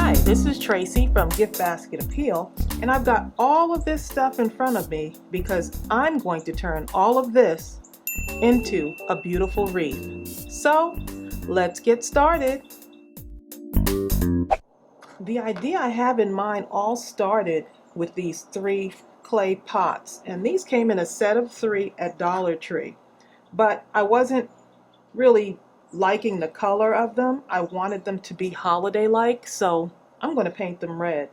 Hi, this is Tracy from GiftBasketappeal, and I've got all of this stuff in front of me because I'm going to turn all of this into a beautiful wreath. So, let's get started. The idea I have in mind all started with these 3 clay pots, and these came in a set of 3 at Dollar Tree, but I wasn't really liking the color of them. I wanted them to be holiday-like, so I'm going to paint them red.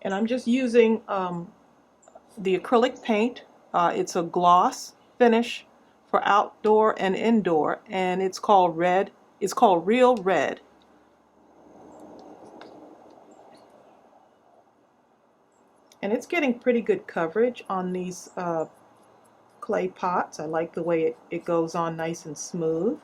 And I'm just using the acrylic paint. It's a gloss finish for outdoor and indoor, and it's called red. It's called Real Red. And it's getting pretty good coverage on these clay pots. I like the way it goes on nice and smooth.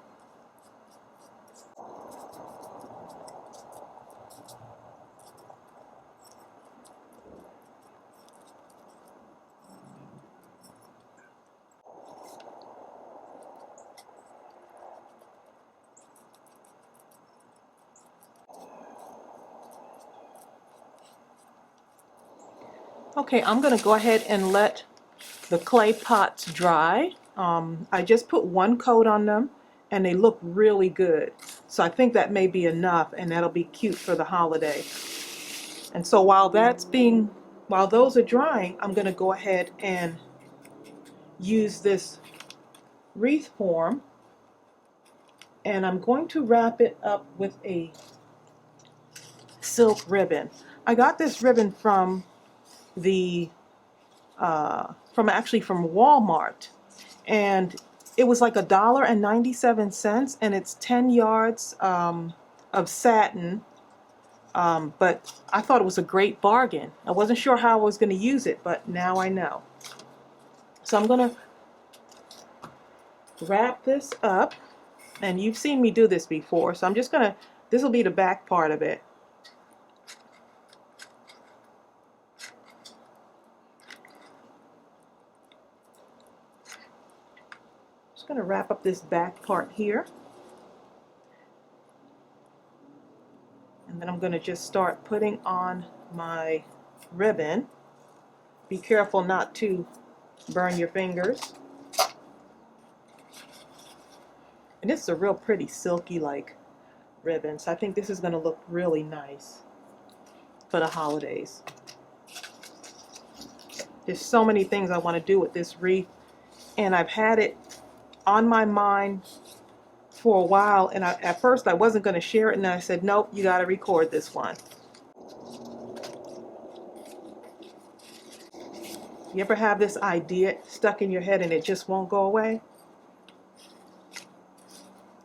Okay, I'm going to go ahead and let the clay pots dry. I just put 1 coat on them and they look really good. So I think that may be enough, and that'll be cute for the holiday. And so while those are drying, I'm going to go ahead and use this wreath form, and I'm going to wrap it up with a silk ribbon. I got this ribbon from from Walmart, and it was like $1.97, and it's 10 yards of satin, but I thought it was a great bargain. I wasn't sure how I was going to use it, but now I know. So I'm going to wrap this up, and you've seen me do this before, so I'm just going to, this will be the back part of it. Going to wrap up this back part here, and then I'm going to just start putting on my ribbon. Be careful not to burn your fingers. And this is a real pretty silky like ribbon, so I think this is going to look really nice for the holidays. There's so many things I want to do with this wreath, and I've had it on my mind for a while, and at first I wasn't going to share it, and then I said, nope, you got to record this one. You ever have this idea stuck in your head and it just won't go away?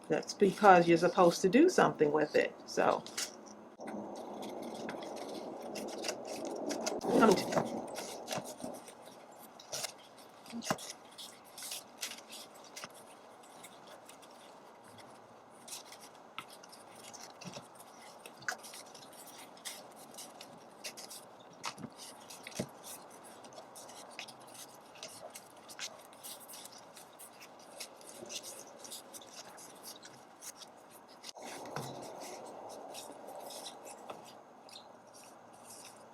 That's because you're supposed to do something with it. So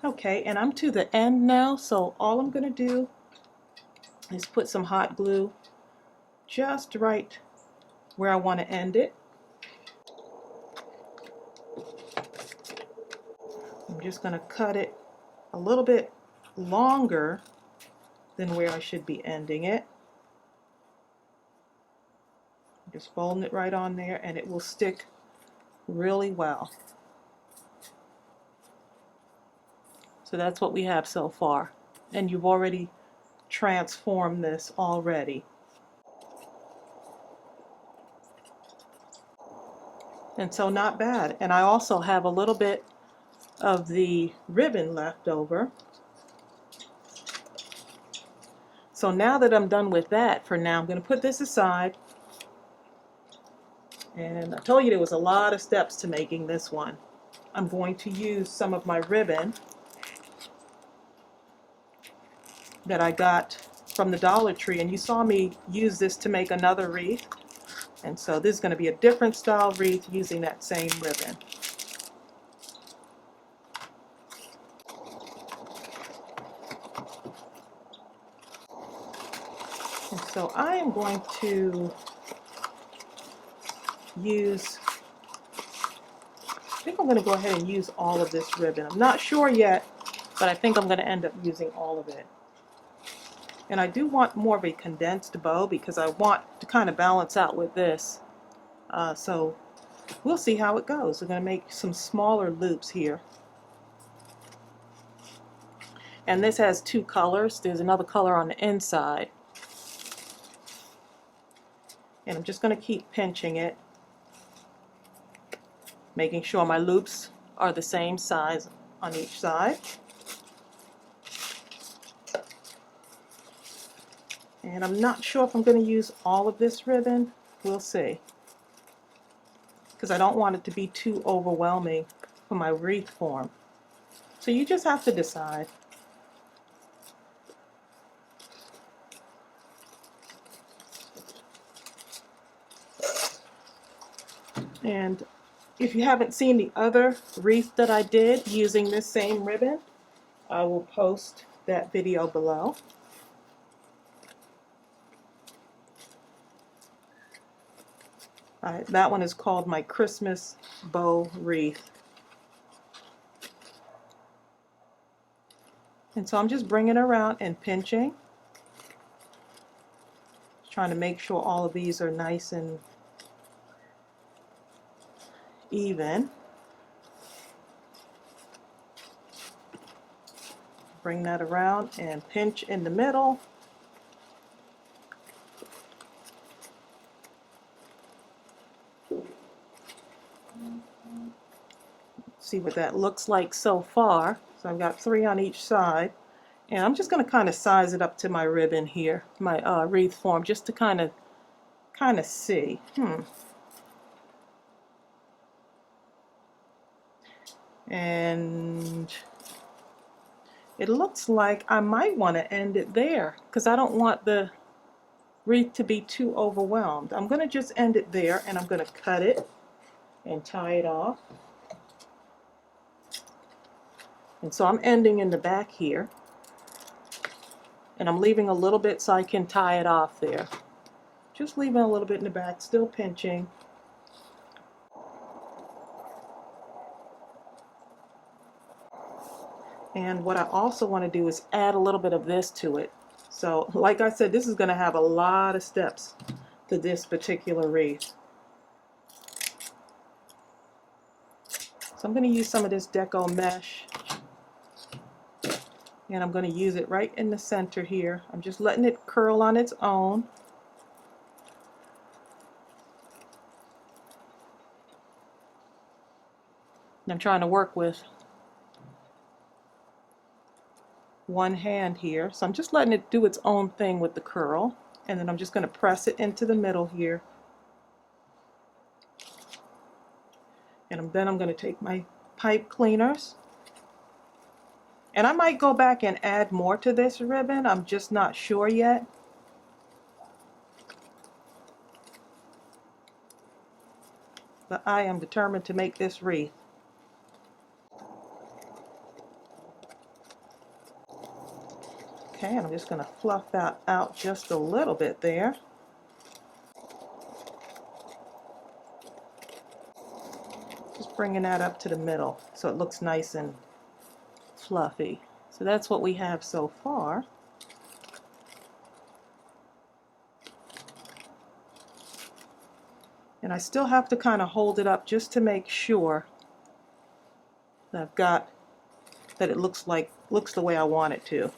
okay, and I'm to the end now, so all I'm going to do is put some hot glue just right where I want to end it. I'm just going to cut it a little bit longer than where I should be ending it. Just folding it right on there, and it will stick really well. So that's what we have so far, and you've already transformed this already. And so not bad. And I also have a little bit of the ribbon left over. So now that I'm done with that, for now I'm going to put this aside. And I told you there was a lot of steps to making this one. I'm going to use some of my ribbon that I got from the Dollar Tree, and you saw me use this to make another wreath. And so this is going to be a different style wreath using that same ribbon. And so I am going to use, I think I'm going to go ahead and use all of this ribbon. I'm not sure yet, but I think I'm going to end up using all of it. And I do want more of a condensed bow because I want to kind of balance out with this. So we'll see how it goes. We're going to make some smaller loops here. And this has two colors. There's another color on the inside. And I'm just going to keep pinching it, making sure my loops are the same size on each side. And I'm not sure if I'm going to use all of this ribbon. We'll see. Because I don't want it to be too overwhelming for my wreath form. So you just have to decide. And if you haven't seen the other wreath that I did using this same ribbon, I will post that video below. That one is called my Christmas bow wreath. And so I'm just bringing it around and pinching. Trying to make sure all of these are nice and even. Bring that around and pinch in the middle. See what that looks like so far. So I've got 3 on each side. And I'm just going to kind of size it up to my ribbon here, my wreath form, just to kind of see. And it looks like I might want to end it there because I don't want the wreath to be too overwhelmed. I'm going to just end it there, and I'm going to cut it and tie it off. And so I'm ending in the back here, and I'm leaving a little bit so I can tie it off there. Just leaving a little bit in the back, still pinching. And what I also want to do is add a little bit of this to it. So like I said, this is going to have a lot of steps to this particular wreath. So I'm going to use some of this Deco mesh, and I'm going to use it right in the center here. I'm just letting it curl on its own. And I'm trying to work with one hand here. So I'm just letting it do its own thing with the curl. And then I'm just going to press it into the middle here. And then I'm going to take my pipe cleaners. And I might go back and add more to this ribbon. I'm just not sure yet. But I am determined to make this wreath. Okay, and I'm just going to fluff that out just a little bit there. Just bringing that up to the middle so it looks nice and fluffy. So that's what we have so far. And I still have to kind of hold it up just to make sure that I've got that it looks the way I want it to.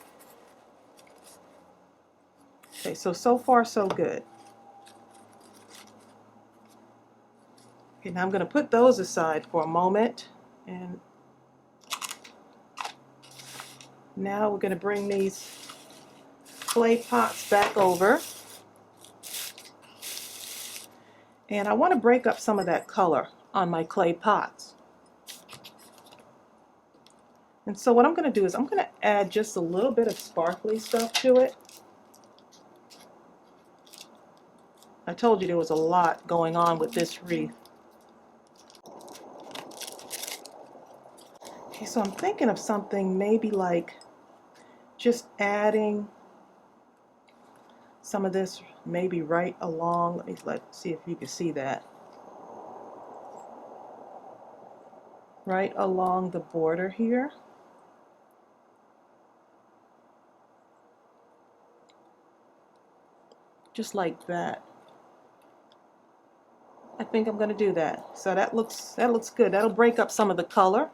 Okay, so far so good. Okay, now I'm going to put those aside for a moment, and now we're going to bring these clay pots back over, and I want to break up some of that color on my clay pots. And so what I'm going to do is I'm going to add just a little bit of sparkly stuff to it. I told you there was a lot going on with this wreath. Okay, so I'm thinking of something maybe like just adding some of this maybe right along. Let's see if you can see that. Right along the border here. Just like that. I think I'm going to do that. So that looks good. That'll break up some of the color.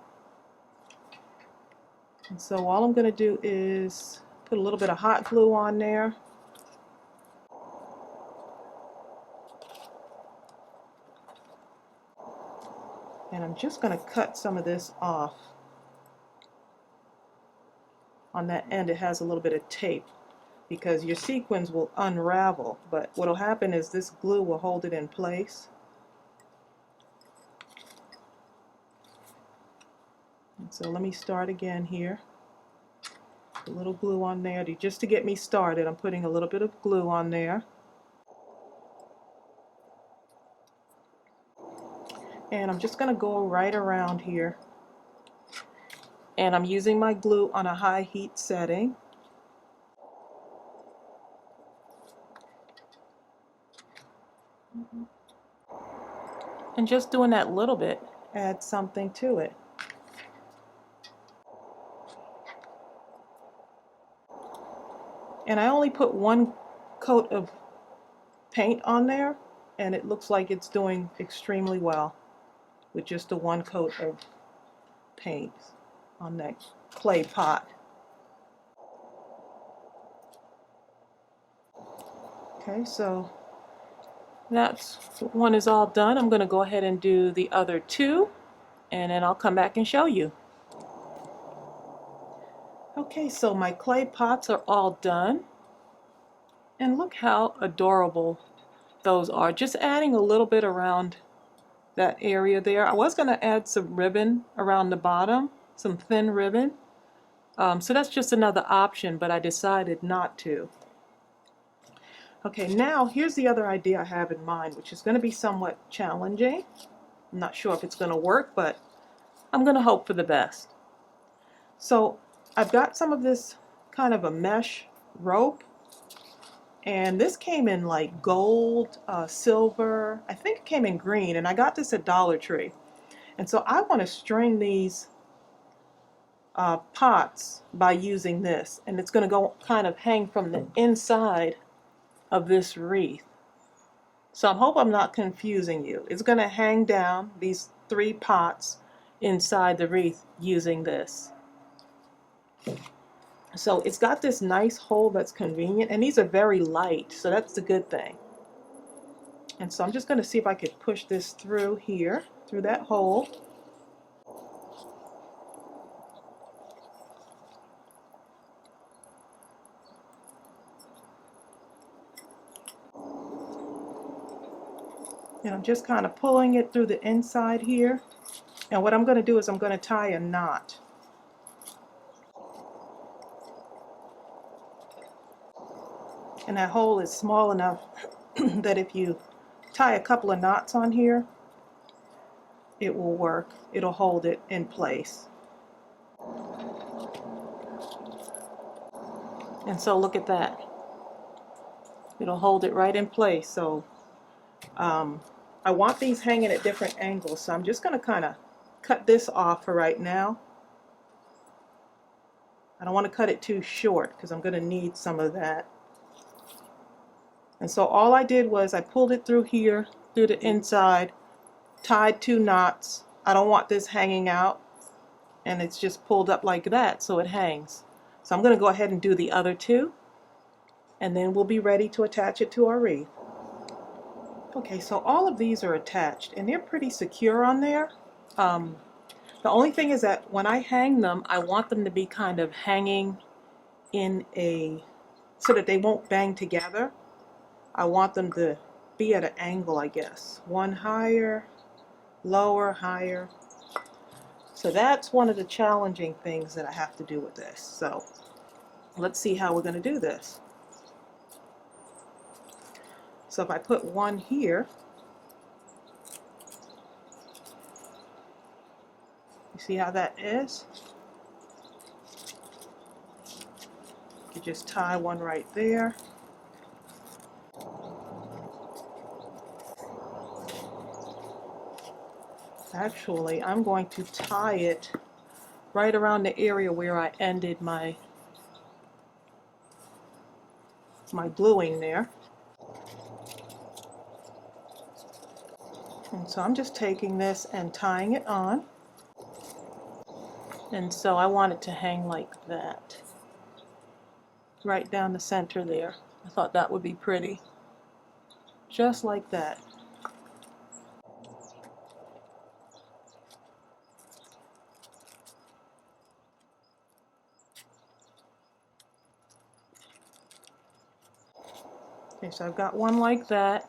And so all I'm going to do is put a little bit of hot glue on there. And I'm just going to cut some of this off. On that end it has a little bit of tape because your sequins will unravel, but what will happen is this glue will hold it in place. And so let me start again here. A little glue on there just to get me started. I'm putting a little bit of glue on there. And I'm just going to go right around here. And I'm using my glue on a high heat setting. And just doing that little bit adds something to it. And I only put one coat of paint on there, and it looks like it's doing extremely well with just the one coat of paint on that clay pot. Okay, so that's one is all done. I'm going to go ahead and do the other two, and then I'll come back and show you. Okay, so my clay pots are all done, and look how adorable those are. Just adding a little bit around that area there. I was going to add some ribbon around the bottom, some thin ribbon. So that's just another option, but I decided not to. Okay, now here's the other idea I have in mind, which is going to be somewhat challenging. I'm not sure if it's going to work, but I'm going to hope for the best. So I've got some of this kind of a mesh rope, and this came in like gold, silver, I think it came in green, and I got this at Dollar Tree. And so I want to string these pots by using this, and it's going to go kind of hang from the inside of this wreath. So I hope I'm not confusing you. It's going to hang down these 3 pots inside the wreath using this. So it's got this nice hole that's convenient, and these are very light, so that's the good thing. And so I'm just going to see if I could push this through here, through that hole. And I'm just kind of pulling it through the inside here. And what I'm going to do is I'm going to tie a knot. And that hole is small enough that if you tie a couple of knots on here, it will work. It'll hold it in place. And so look at that. It'll hold it right in place. So I want these hanging at different angles, so I'm just going to kind of cut this off for right now. I don't want to cut it too short because I'm going to need some of that. And so all I did was I pulled it through here, through the inside, tied 2 knots. I don't want this hanging out, and it's just pulled up like that so it hangs. So I'm going to go ahead and do the other 2, and then we'll be ready to attach it to our wreath. Okay, so all of these are attached, and they're pretty secure on there. The only thing is that when I hang them, I want them to be kind of hanging in a, so that they won't bang together. I want them to be at an angle, I guess. One higher, lower, higher. So that's one of the challenging things that I have to do with this. So let's see how we're going to do this. So if I put one here, you see how that is? You just tie one right there. Actually, I'm going to tie it right around the area where I ended my gluing there. And so I'm just taking this and tying it on. And so I want it to hang like that, right down the center there. I thought that would be pretty. Just like that. Okay, so I've got one like that.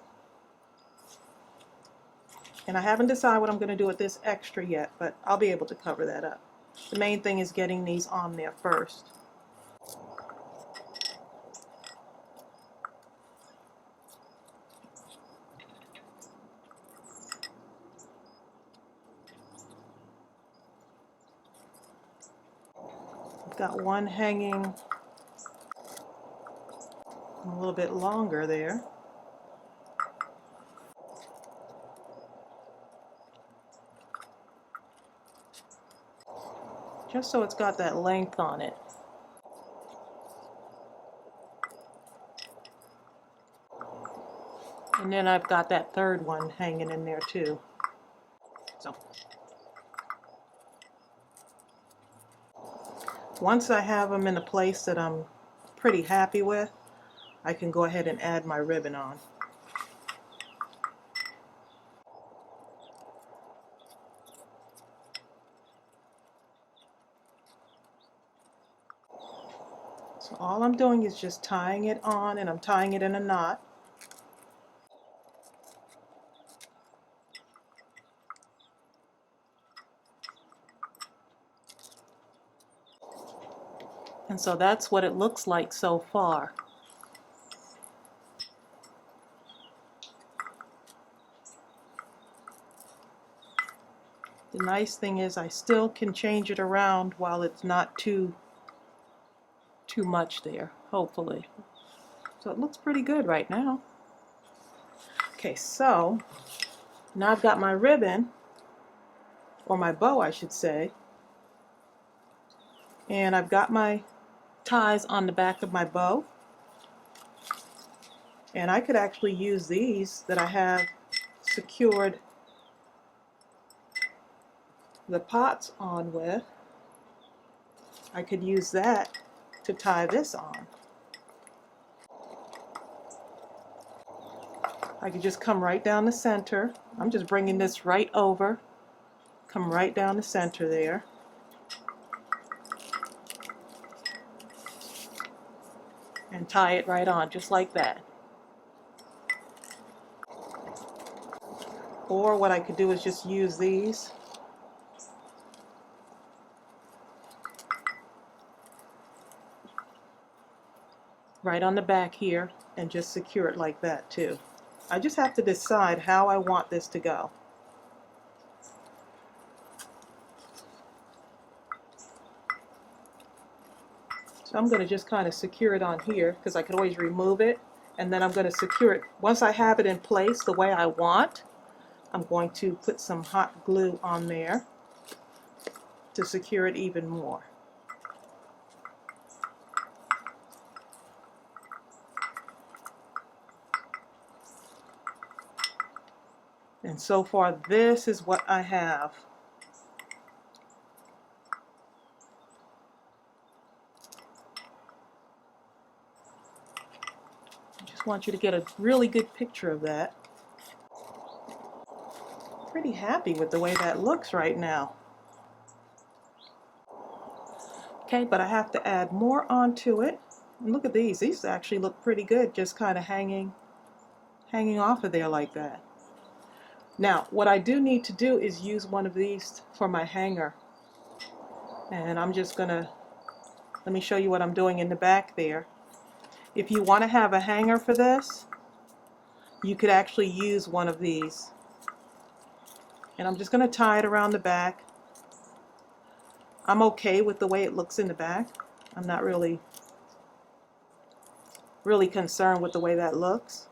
And I haven't decided what I'm going to do with this extra yet, but I'll be able to cover that up. The main thing is getting these on there first. I've got one hanging a little bit longer there. Just so it's got that length on it. And then I've got that third one hanging in there too. So once I have them in a place that I'm pretty happy with, I can go ahead and add my ribbon on. So all I'm doing is just tying it on, and I'm tying it in a knot. And so that's what it looks like so far. The nice thing is I still can change it around while it's not too much there, hopefully. So it looks pretty good right now. Okay, so now I've got my ribbon, or my bow I should say, and I've got my ties on the back of my bow. And I could actually use these that I have secured the pots on with. I could use that to tie this on. I could just come right down the center. I'm just bringing this right over, come right down the center there. And tie it right on, just like that. Or what I could do is just use these. Right on the back here, and just secure it like that too. I just have to decide how I want this to go. So I'm going to just kind of secure it on here, because I could always remove it, and then I'm going to secure it. Once I have it in place the way I want, I'm going to put some hot glue on there to secure it even more. And so far, this is what I have. I just want you to get a really good picture of that. Pretty happy with the way that looks right now. Okay, but I have to add more onto it. And look at these. These actually look pretty good, just kind of hanging off of there like that. Now, what I do need to do is use one of these for my hanger. And I'm just gonna, let me show you what I'm doing in the back there. If you want to have a hanger for this, you could actually use one of these. And I'm just going to tie it around the back. I'm okay with the way it looks in the back. I'm not really concerned with the way that looks.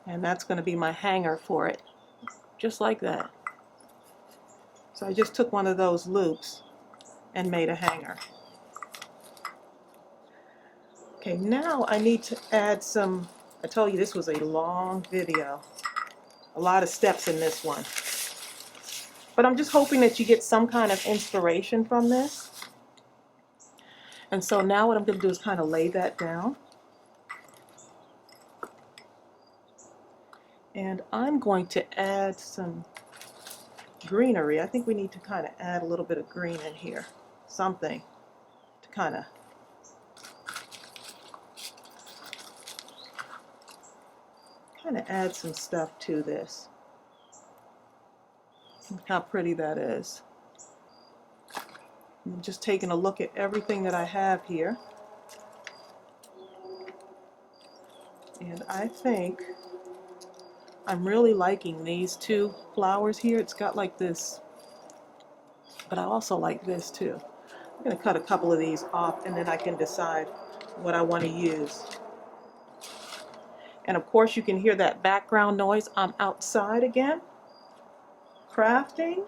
And that's going to be my hanger for it, just like that. So I just took one of those loops and made a hanger. Okay, now I need to add some, I told you this was a long video. A lot of steps in this one. But I'm just hoping that you get some kind of inspiration from this. And so now what I'm going to do is kind of lay that down. And I'm going to add some greenery. I think we need to kind of add a little bit of green in here. Something to kind of add some stuff to this. Look how pretty that is. I'm just taking a look at everything that I have here. And I think I'm really liking these two flowers here. It's got like this, but I also like this too. I'm going to cut a couple of these off and then I can decide what I want to use. And of course you can hear that background noise. I'm outside again, crafting.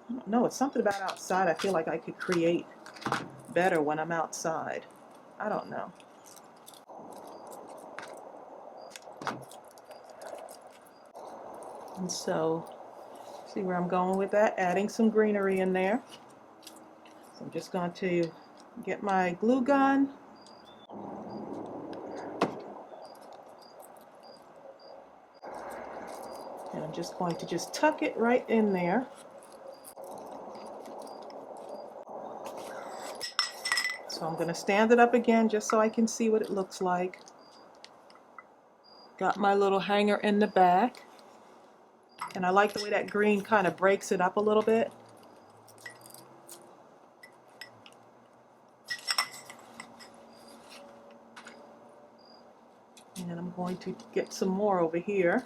I don't know, it's something about outside. I feel like I could create better when I'm outside. I don't know. And so, see where I'm going with that? Adding some greenery in there. So I'm just going to get my glue gun. And I'm just going to just tuck it right in there. So I'm going to stand it up again just so I can see what it looks like. Got my little hanger in the back. And I like the way that green kind of breaks it up a little bit. And I'm going to get some more over here.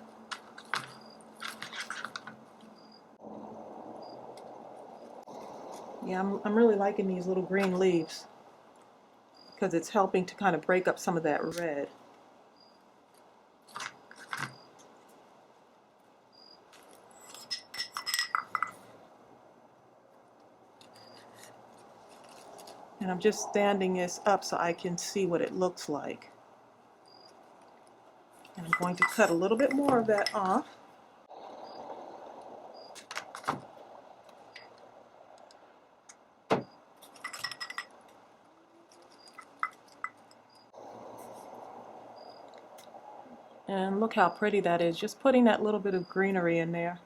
Yeah, I'm really liking these little green leaves because it's helping to kind of break up some of that red. And I'm just standing this up so I can see what it looks like. And I'm going to cut a little bit more of that off. And look how pretty that is, just putting that little bit of greenery in there.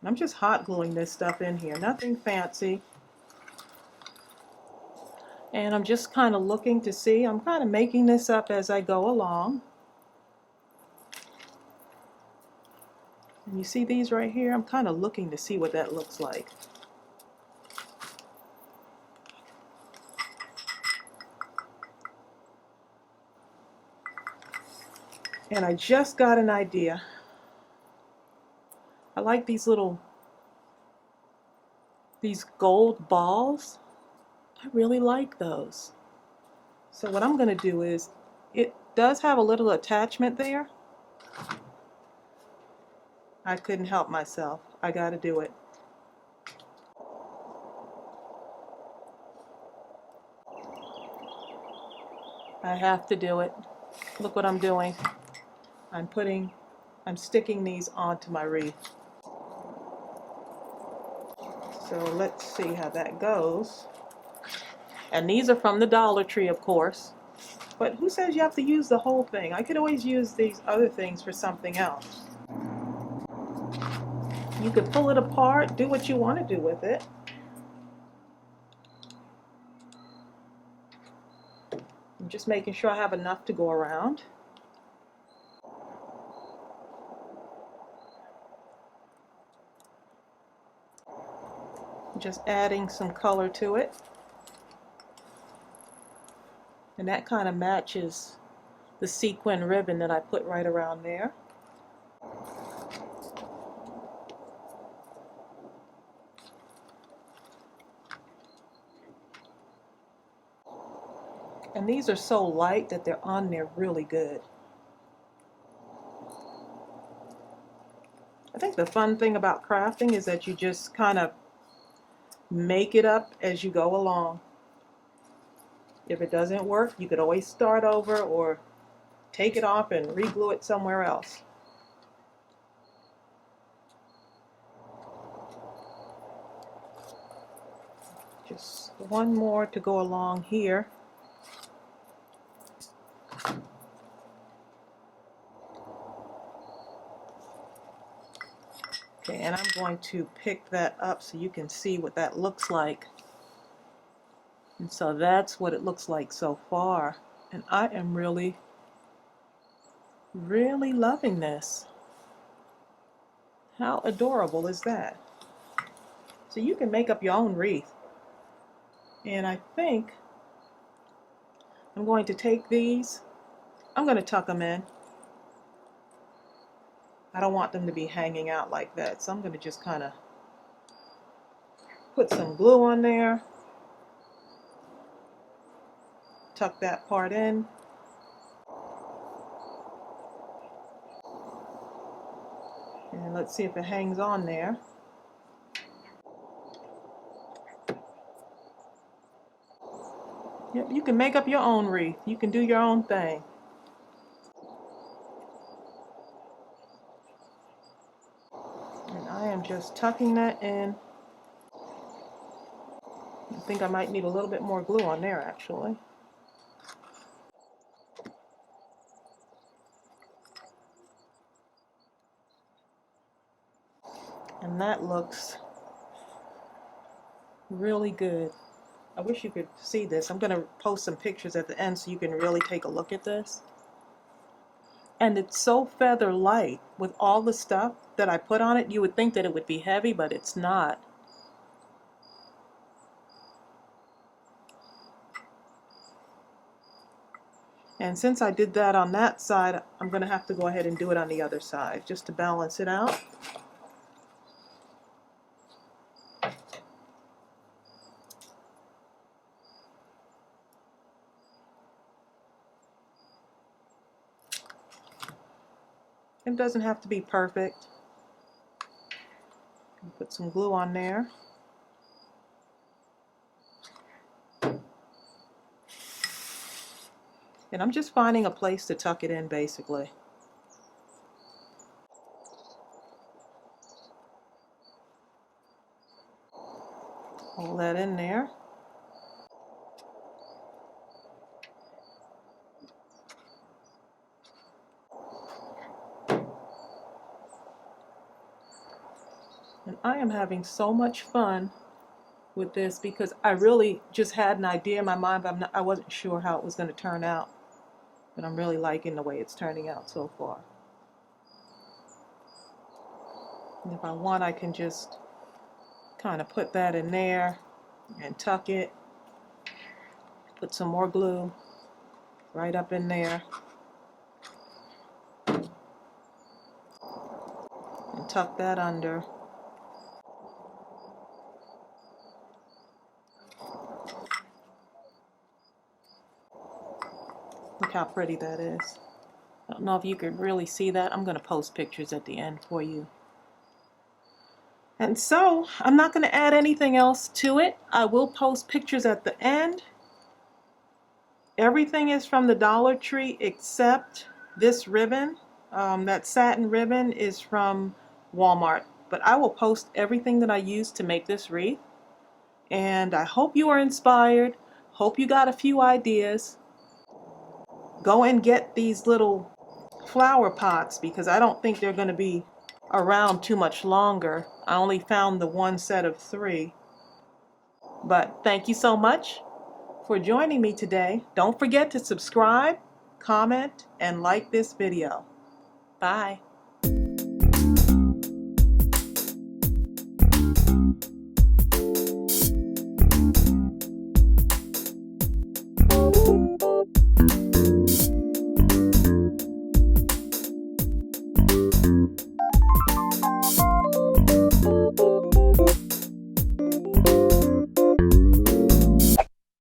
And I'm just hot gluing this stuff in here, nothing fancy. And I'm just kind of looking to see, I'm kind of making this up as I go along. And you see these right here? I'm kind of looking to see what that looks like. And I just got an idea. I like these gold balls. I really like those. So what I'm going to do is, it does have a little attachment there. I couldn't help myself. I got to do it. I have to do it. Look what I'm doing. I'm sticking these onto my wreath. So let's see how that goes. And these are from the Dollar Tree, of course. But who says you have to use the whole thing? I could always use these other things for something else. You could pull it apart, do what you want to do with it. I'm just making sure I have enough to go around. Just adding some color to it. And that kind of matches the sequin ribbon that I put right around there. And these are so light that they're on there really good. I think the fun thing about crafting is that you just kind of make it up as you go along. If it doesn't work, you could always start over or take it off and re-glue it somewhere else. Just one more to go along here. Okay, and I'm going to pick that up so you can see what that looks like. And so that's what it looks like so far. And I am really, really loving this. How adorable is that? So you can make up your own wreath. And I think I'm going to take these, I'm going to tuck them in. I don't want them to be hanging out like that, so I'm going to just kind of put some glue on there, tuck that part in, and let's see if it hangs on there. Yep, you can make up your own wreath. You can do your own thing. And I am just tucking that in. I think I might need a little bit more glue on there actually. And that looks really good. I wish you could see this. I'm going to post some pictures at the end so you can really take a look at this. And it's so feather light with all the stuff that I put on it. You would think that it would be heavy, but it's not. And since I did that on that side, I'm going to have to go ahead and do it on the other side just to balance it out. It doesn't have to be perfect. Put some glue on there. And I'm just finding a place to tuck it in basically. Hold that in there. And I am having so much fun with this because I really just had an idea in my mind, but I wasn't sure how it was going to turn out. But I'm really liking the way it's turning out so far. And if I want, I can just kind of put that in there and tuck it. Put some more glue right up in there. And tuck that under. Look how pretty that is. I don't know if you can really see that. I'm going to post pictures at the end for you. And so, I'm not going to add anything else to it. I will post pictures at the end. Everything is from the Dollar Tree except this ribbon. That satin ribbon is from Walmart. But I will post everything that I used to make this wreath. And I hope you are inspired. Hope you got a few ideas. Go and get these little flower pots because I don't think they're going to be around too much longer. I only found the one set of 3. But thank you so much for joining me today. Don't forget to subscribe, comment, and like this video. Bye.